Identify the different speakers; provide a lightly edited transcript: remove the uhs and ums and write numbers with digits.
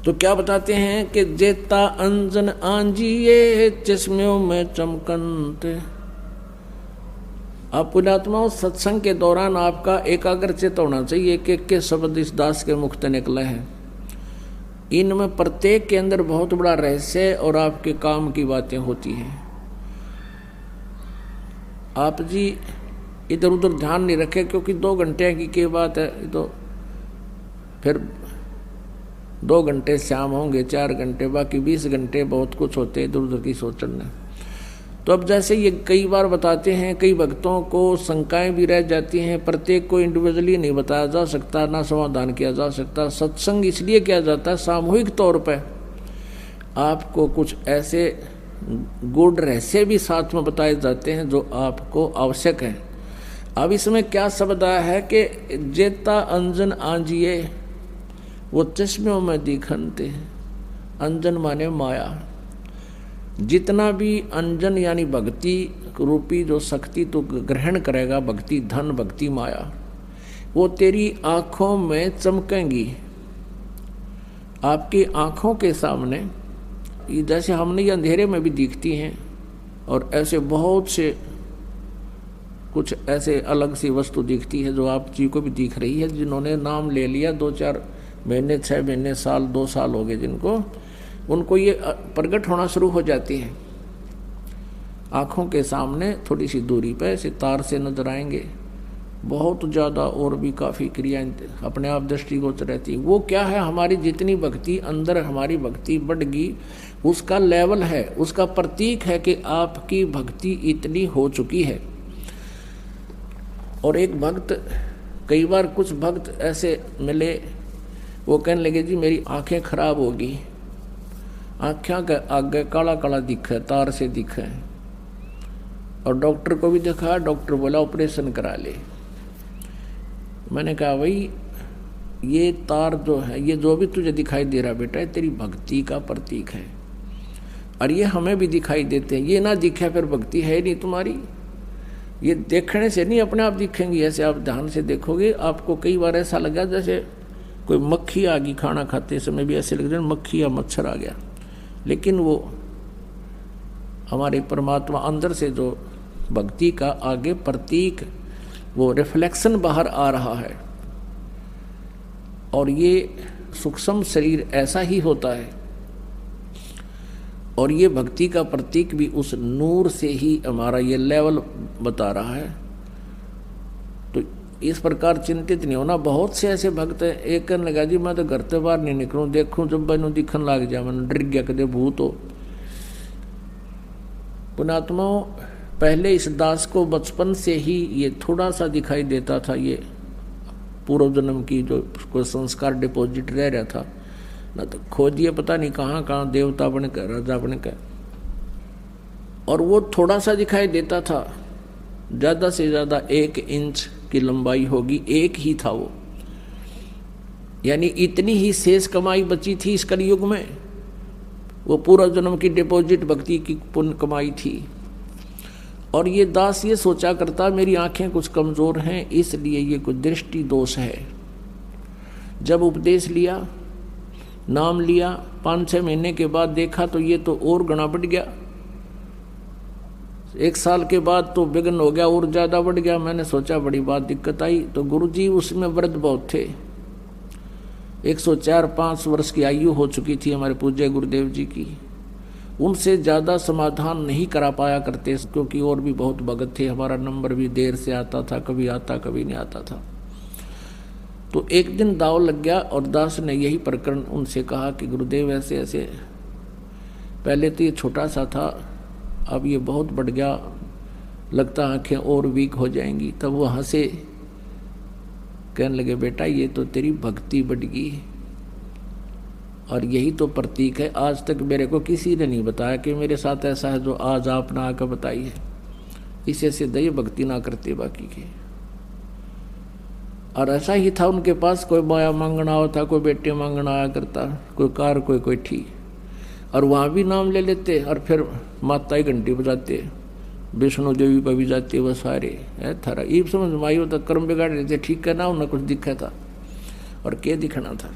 Speaker 1: तो क्या बताते हैं कि जेता अंजन आंजिए चश्मों में चमकनते। आप पुण्यात्माओं, सत्संग के दौरान आपका एकाग्रचित होना चाहिए कि के शब्द इस दास के मुख से निकले हैं। इनमें प्रत्येक के अंदर बहुत बड़ा रहस्य और आपके काम की बातें होती हैं। आप जी इधर उधर ध्यान नहीं रखे, क्योंकि 2 घंटे की क्या बात है, तो फिर 2 घंटे शाम होंगे, 4 घंटे, बाकी 20 घंटे बहुत कुछ होते इधर उधर की सोचने। तो अब जैसे ये कई बार बताते हैं, कई भक्तों को शंकाएं भी रह जाती हैं। प्रत्येक को इंडिविजुअली नहीं बताया जा सकता, ना समाधान किया जा सकता। सत्संग इसलिए किया जाता है सामूहिक तौर पर, आपको कुछ ऐसे गूढ़ रहस्य भी साथ में बताए जाते हैं जो आपको आवश्यक है। अब इसमें क्या शब्द आया है कि जेता अंजन आंजिए, वो चश्मों में दिखनते। अंजन माने माया। जितना भी अंजन यानी भक्ति रूपी जो शक्ति तो ग्रहण करेगा, भक्ति धन, भक्ति माया, वो तेरी आंखों में चमकेंगी। आपकी आंखों के सामने जैसे हमने ये अंधेरे में भी दिखती हैं, और ऐसे बहुत से कुछ ऐसे अलग सी वस्तु दिखती है जो आप जी को भी दिख रही है। जिन्होंने नाम ले लिया 2-4 महीने, 6 महीने, साल, 2 साल हो गए जिनको, उनको ये प्रकट होना शुरू हो जाती है। आँखों के सामने थोड़ी सी दूरी पर ऐसे तार से नजर आएंगे। बहुत ज़्यादा और भी काफ़ी क्रियाएं अपने आप दृष्टिगोचर रहती। वो क्या है, हमारी जितनी भक्ति अंदर, हमारी भक्ति बढ़गी, उसका लेवल है, उसका प्रतीक है कि आपकी भक्ति इतनी हो चुकी है। और एक भक्त, कई बार कुछ भक्त ऐसे मिले, वो कहने लगे जी मेरी आंखें खराब होगी, आँखें के आगे काला काला दिखे, तार से दिखे, और डॉक्टर को भी दिखा, डॉक्टर बोला ऑपरेशन करा ले। मैंने कहा भाई ये तार जो है, ये जो भी तुझे दिखाई दे रहा बेटा, ये तेरी भक्ति का प्रतीक है, और ये हमें भी दिखाई देते हैं। ये ना दिखे फिर भक्ति है नहीं तुम्हारी। ये देखने से नहीं अपने आप दिखेंगी, ऐसे आप ध्यान से देखोगे। आपको कई बार ऐसा लगा जैसे कोई मक्खी आ गई, खाना खाते समय भी ऐसे लग रहा है मक्खी या मच्छर आ गया, लेकिन वो हमारे परमात्मा अंदर से जो भक्ति का आगे प्रतीक, वो रिफ्लेक्शन बाहर आ रहा है। और ये सूक्ष्म शरीर ऐसा ही होता है, और ये भक्ति का प्रतीक भी उस नूर से ही हमारा ये लेवल बता रहा है। तो इस प्रकार चिंतित नहीं होना। बहुत से ऐसे भक्त हैं, एक कहने लगा जी मैं तो घर से बाहर नहीं निकलूं, देखूं जब मैंने दिखन लग जाए, मैंने डर गया कदे भूत हो। पुण्यात्माओं, पहले इस दास को बचपन से ही ये थोड़ा सा दिखाई देता था, ये पूर्व जन्म की जो कोई संस्कार डिपॉजिट रह रहा था ना, तो खोजिए पता नहीं कहाँ कहाँ देवता बन कर, राजा बन कर, और वो थोड़ा सा दिखाई देता था। ज़्यादा से ज़्यादा 1 इंच की लंबाई होगी, एक ही था वो, यानी इतनी ही शेष कमाई बची थी इस कलयुग में। वो पूरा जन्म की डिपॉजिट भक्ति की पुण्य कमाई थी। और ये दास ये सोचा करता मेरी आंखें कुछ कमज़ोर हैं, इसलिए ये कुछ दृष्टि दोष है। जब उपदेश लिया, नाम लिया, 5-6 महीने के बाद देखा तो ये तो और गुना बढ़ गया। 1 साल के बाद तो विघ्न हो गया, और ज़्यादा बढ़ गया। मैंने सोचा बड़ी बात दिक्कत आई। तो गुरुजी उसमें वृद्ध बहुत थे, 104-5 वर्ष की आयु हो चुकी थी हमारे पूज्य गुरुदेव जी की। उनसे ज़्यादा समाधान नहीं करा पाया करते, क्योंकि और भी बहुत भगत थे। हमारा नंबर भी देर से आता था, कभी आता कभी नहीं आता था। तो एक दिन दाव लग गया, और दास ने यही प्रकरण उनसे कहा कि गुरुदेव ऐसे ऐसे, पहले तो ये छोटा सा था, अब ये बहुत बढ़ गया, लगता आंखें और वीक हो जाएंगी। तब वो हंसे, कहने लगे बेटा ये तो तेरी भक्ति बढ़गी, और यही तो प्रतीक है। आज तक मेरे को किसी ने नहीं बताया कि मेरे साथ ऐसा है जो आज आपने आकर बताई है। इसे से दया भक्ति ना करते बाकी के। और ऐसा ही था उनके पास, कोई माया मांगना होता, कोई बेटे मांगना आया करता, कोई कार कोई ठी, और वहाँ भी नाम ले लेते, और फिर माता ही घंटी बजाते, विष्णु देवी पर भी जाते, वह सारे है थारा। ये समझ माई होता कर्म बिगाड़ रहे थे, ठीक है ना, उन्हें कुछ दिखा था और क्या दिखना था।